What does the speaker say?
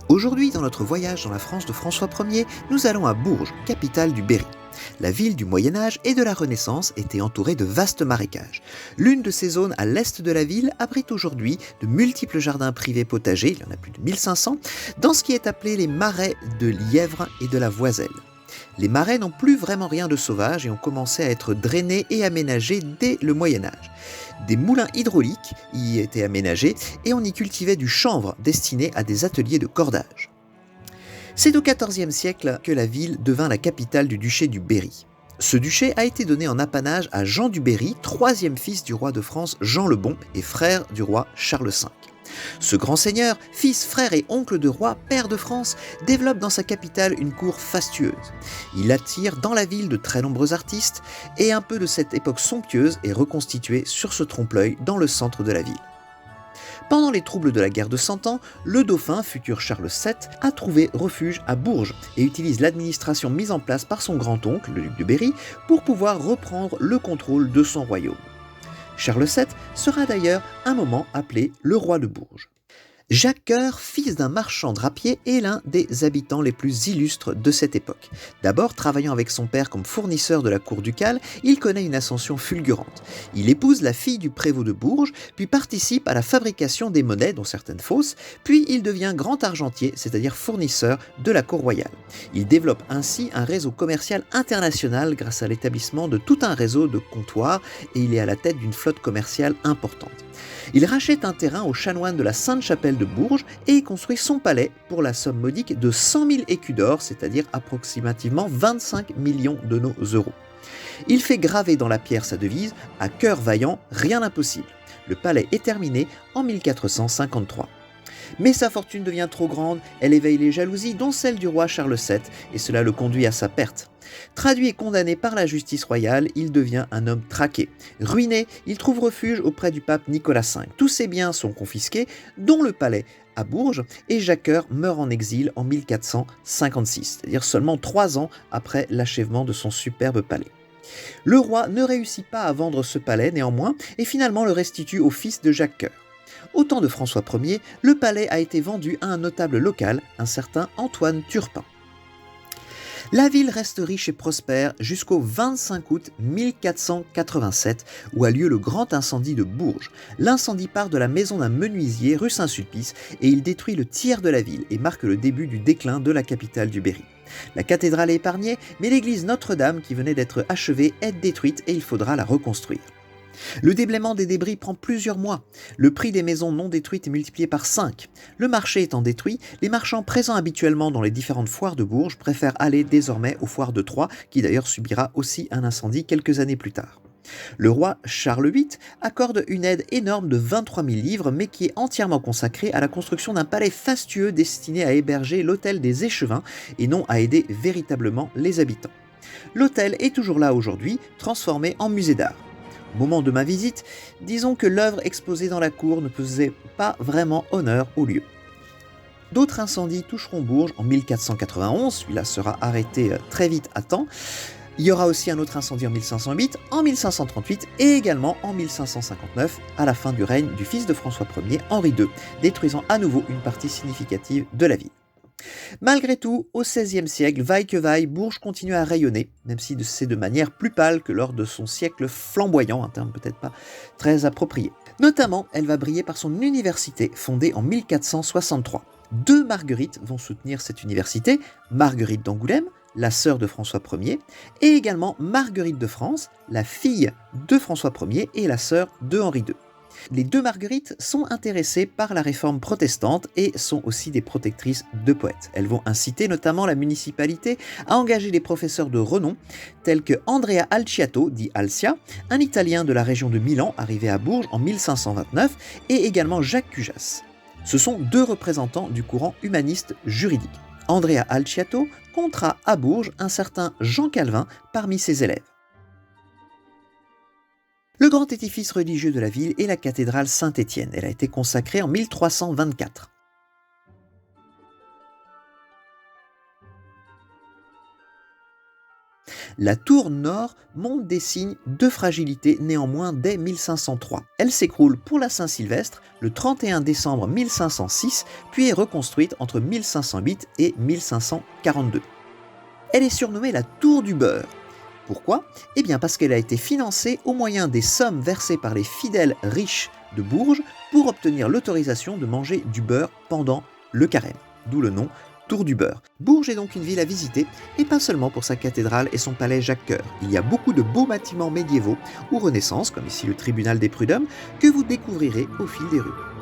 Aujourd'hui, dans notre voyage dans la France de François Ier, nous allons à Bourges, capitale du Berry. La ville du Moyen Âge et de la Renaissance était entourée de vastes marécages. L'une de ces zones à l'est de la ville abrite aujourd'hui de multiples jardins privés potagers, il y en a plus de 1500, dans ce qui est appelé les marais de Lièvre et de la Voiselle. Les marais n'ont plus vraiment rien de sauvage et ont commencé à être drainés et aménagés dès le Moyen Âge. Des moulins hydrauliques y étaient aménagés et on y cultivait du chanvre destiné à des ateliers de cordage. C'est au XIVe siècle que la ville devint la capitale du duché du Berry. Ce duché a été donné en apanage à Jean du Berry, troisième fils du roi de France Jean le Bon et frère du roi Charles V. Ce grand seigneur, fils, frère et oncle de roi, père de France, développe dans sa capitale une cour fastueuse. Il attire dans la ville de très nombreux artistes et un peu de cette époque somptueuse est reconstituée sur ce trompe-l'œil dans le centre de la ville. Pendant les troubles de la guerre de Cent Ans, le dauphin, futur Charles VII, a trouvé refuge à Bourges et utilise l'administration mise en place par son grand-oncle, le duc de Berry, pour pouvoir reprendre le contrôle de son royaume. Charles VII sera d'ailleurs un moment appelé le roi de Bourges. Jacques Coeur, fils d'un marchand drapier, est l'un des habitants les plus illustres de cette époque. D'abord, travaillant avec son père comme fournisseur de la cour ducale, il connaît une ascension fulgurante. Il épouse la fille du prévôt de Bourges, puis participe à la fabrication des monnaies, dont certaines fausses, puis il devient grand argentier, c'est-à-dire fournisseur de la cour royale. Il développe ainsi un réseau commercial international grâce à l'établissement de tout un réseau de comptoirs et il est à la tête d'une flotte commerciale importante. Il rachète un terrain aux chanoines de la Sainte-Chapelle de Bourges et y construit son palais pour la somme modique de 100 000 écus d'or, c'est-à-dire approximativement 25 millions de nos euros. Il fait graver dans la pierre sa devise « À cœur vaillant, rien d'impossible ». Le palais est terminé en 1453. Mais sa fortune devient trop grande, elle éveille les jalousies, dont celle du roi Charles VII, et cela le conduit à sa perte. Traduit et condamné par la justice royale, il devient un homme traqué. Ruiné, il trouve refuge auprès du pape Nicolas V. Tous ses biens sont confisqués, dont le palais à Bourges, et Jacques Coeur meurt en exil en 1456, c'est-à-dire seulement 3 ans après l'achèvement de son superbe palais. Le roi ne réussit pas à vendre ce palais néanmoins, et finalement le restitue au fils de Jacques Coeur. Au temps de François Ier, le palais a été vendu à un notable local, un certain Antoine Turpin. La ville reste riche et prospère jusqu'au 25 août 1487, où a lieu le grand incendie de Bourges. L'incendie part de la maison d'un menuisier rue Saint-Sulpice et il détruit le tiers de la ville et marque le début du déclin de la capitale du Berry. La cathédrale est épargnée, mais l'église Notre-Dame, qui venait d'être achevée, est détruite et il faudra la reconstruire. Le déblaiement des débris prend plusieurs mois. Le prix des maisons non détruites est multiplié par 5. Le marché étant détruit, les marchands présents habituellement dans les différentes foires de Bourges préfèrent aller désormais aux foires de Troyes, qui d'ailleurs subira aussi un incendie quelques années plus tard. Le roi Charles VIII accorde une aide énorme de 23 000 livres, mais qui est entièrement consacrée à la construction d'un palais fastueux destiné à héberger l'hôtel des échevins et non à aider véritablement les habitants. L'hôtel est toujours là aujourd'hui, transformé en musée d'art. Au moment de ma visite, disons que l'œuvre exposée dans la cour ne faisait pas vraiment honneur au lieu. D'autres incendies toucheront Bourges en 1491, celui-là sera arrêté très vite à temps. Il y aura aussi un autre incendie en 1508, en 1538 et également en 1559, à la fin du règne du fils de François Ier, Henri II, détruisant à nouveau une partie significative de la ville. Malgré tout, au XVIe siècle, vaille que vaille, Bourges continue à rayonner, même si c'est de manière plus pâle que lors de son siècle flamboyant, un terme peut-être pas très approprié. Notamment, elle va briller par son université, fondée en 1463. 2 Marguerites vont soutenir cette université, Marguerite d'Angoulême, la sœur de François Ier, et également Marguerite de France, la fille de François Ier et la sœur de Henri II. Les 2 Marguerites sont intéressées par la réforme protestante et sont aussi des protectrices de poètes. Elles vont inciter notamment la municipalité à engager des professeurs de renom tels que Andrea Alciato, dit Alcia, un Italien de la région de Milan arrivé à Bourges en 1529, et également Jacques Cujas. Ce sont 2 représentants du courant humaniste juridique. Andrea Alciato comptera à Bourges un certain Jean Calvin parmi ses élèves. Le grand édifice religieux de la ville est la cathédrale Saint-Étienne. Elle a été consacrée en 1324. La tour nord montre des signes de fragilité néanmoins dès 1503. Elle s'écroule pour la Saint-Sylvestre le 31 décembre 1506, puis est reconstruite entre 1508 et 1542. Elle est surnommée la Tour du Beurre. Pourquoi? Eh bien parce qu'elle a été financée au moyen des sommes versées par les fidèles riches de Bourges pour obtenir l'autorisation de manger du beurre pendant le carême, d'où le nom Tour du Beurre. Bourges est donc une ville à visiter, et pas seulement pour sa cathédrale et son palais Jacques-Cœur. Il y a beaucoup de beaux bâtiments médiévaux ou Renaissance, comme ici le tribunal des prud'hommes, que vous découvrirez au fil des rues.